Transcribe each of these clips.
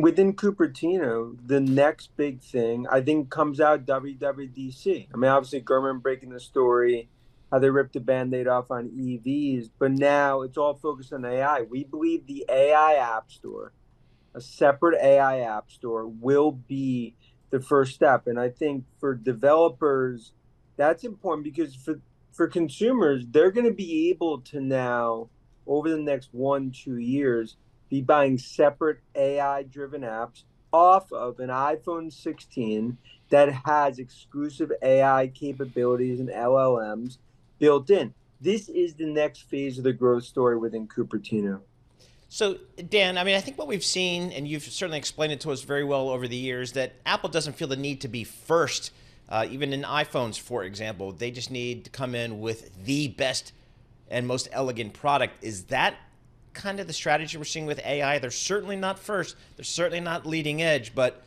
Within Cupertino, the next big thing I think comes out WWDC. I mean, obviously, Gurman breaking the story, how they ripped the Band-Aid off on EVs, but now it's all focused on AI. We believe the AI App Store, a separate AI App Store, will be the first step. And I think for developers, that's important because for consumers, they're going to be able to now, over the next 1, 2 years, be buying separate AI driven apps off of an iPhone 16 that has exclusive AI capabilities and LLMs built in. This is the next phase of the growth story within Cupertino. So, Dan, I mean, I think what we've seen, and you've certainly explained it to us very well over the years, that Apple doesn't feel the need to be first, even in iPhones, for example. They just need to come in with the best and most elegant product. Is that kind of the strategy we're seeing with AI? They're certainly not first. They're certainly not leading edge. But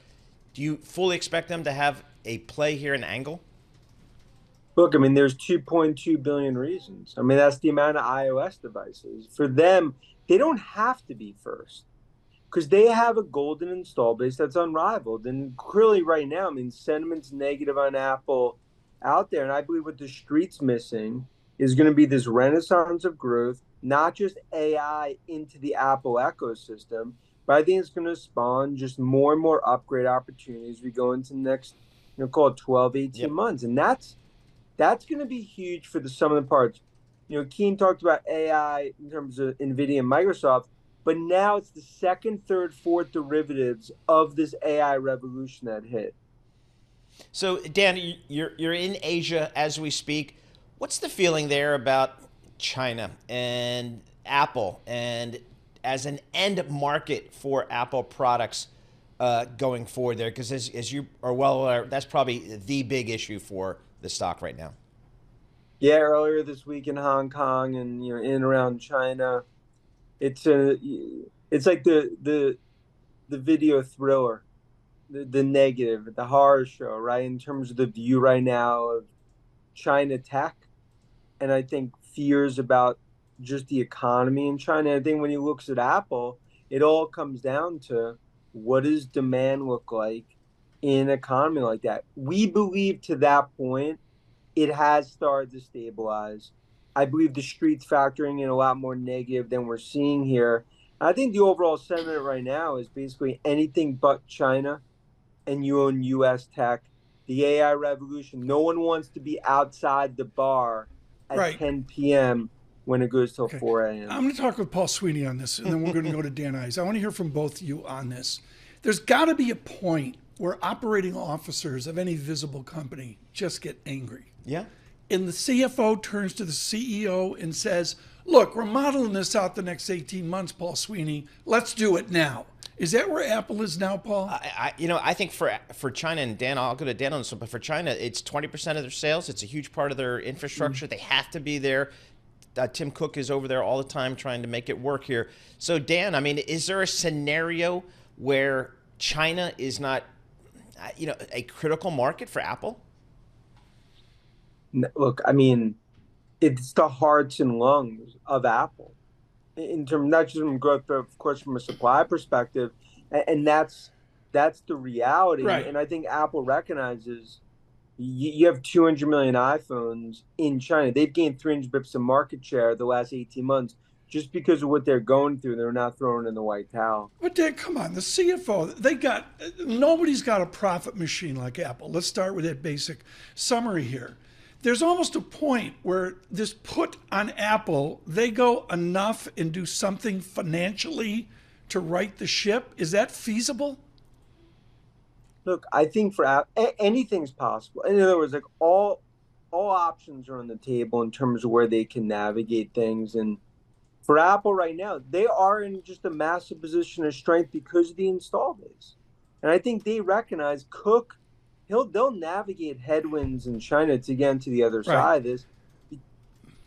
do you fully expect them to have a play here, an angle? Look, I mean, there's 2.2 billion reasons. I mean, that's the amount of iOS devices. For them, they don't have to be first because they have a golden install base that's unrivaled. And clearly, right now, I mean, sentiment's negative on Apple out there. And I believe what the street's missing is going to be this renaissance of growth, not just AI into the Apple ecosystem, but I think it's going to spawn just more and more upgrade opportunities as we go into the next, call it 12, 18 months. And that's going to be huge for the sum of the parts. Keene talked about AI in terms of NVIDIA and Microsoft, but now it's the second, third, fourth derivatives of this AI revolution that hit. So, Dan, you're in Asia as we speak. What's the feeling there about China and Apple and as an end market for Apple products going forward there? Because as you are well aware, that's probably the big issue for the stock right now. Yeah, earlier this week in Hong Kong and in and around China, it's like the video thriller, the negative, the horror show, right? In terms of the view right now of China tech, and I think fears about just the economy in China. I think when he looks at Apple, it all comes down to what does demand look like in an economy like that. We believe to that point, it has started to stabilize. I believe the street's factoring in a lot more negative than we're seeing here. I think the overall sentiment right now is basically anything but China, and you own U.S. tech. The AI revolution, no one wants to be outside the bar at 10 p.m. when it goes till 4 a.m. I'm going to talk with Paul Sweeney on this, and then we're going to go to Dan Ives. I want to hear from both of you on this. There's got to be a point where operating officers of any visible company just get angry. Yeah. And the CFO turns to the CEO and says, look, we're modeling this out the next 18 months, Paul Sweeney. Let's do it now. Is that where Apple is now, Paul? I think for China, and Dan, I'll go to Dan on this one, but for China, it's 20% of their sales. It's a huge part of their infrastructure. They have to be there. Tim Cook is over there all the time trying to make it work here. So, Dan, I mean, is there a scenario where China is not, a critical market for Apple? Look, I mean, it's the hearts and lungs of Apple in terms, not just from growth, but of course from a supply perspective, and that's the reality. Right. And I think Apple recognizes you have 200 million iPhones in China. They've gained 300 bips of market share the last 18 months just because of what they're going through. They're not throwing in the white towel. But Dan, come on, the CFO, nobody's got a profit machine like Apple. Let's start with that basic summary here. There's almost a point where this put on Apple, they go enough and do something financially to right the ship. Is that feasible? Look, I think for Apple, anything's possible. In other words, like all options are on the table in terms of where they can navigate things. And for Apple right now, they are in just a massive position of strength because of the install base. And I think they recognize Cook, they'll navigate headwinds in China to get to the other side of this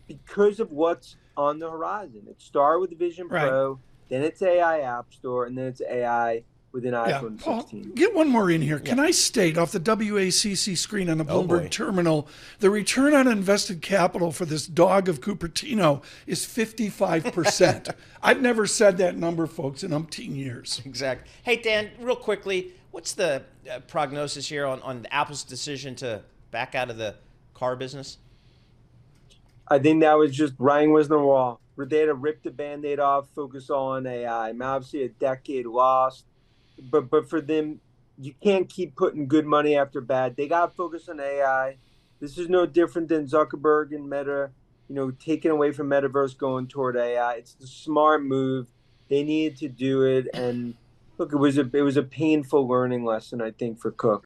because of what's on the horizon. It started with the Vision Pro, then it's AI App Store, and then it's AI with an Yeah, iPhone Paul, 16. get one more in here. Can I state off the WACC screen on the Bloomberg terminal, the return on invested capital for this dog of Cupertino is 55%. I've never said that number, folks, in umpteen years. Exactly. Hey, Dan, real quickly, what's the prognosis here on Apple's decision to back out of the car business? I think that was just writing was on the wall. They had to rip the Band-Aid off, focus all on AI. I mean, obviously a decade lost, but for them, you can't keep putting good money after bad. They got to focus on AI. This is no different than Zuckerberg and Meta, taking away from Metaverse, going toward AI. It's the smart move. They needed to do it, and look, it was a painful learning lesson, I think, for Cook.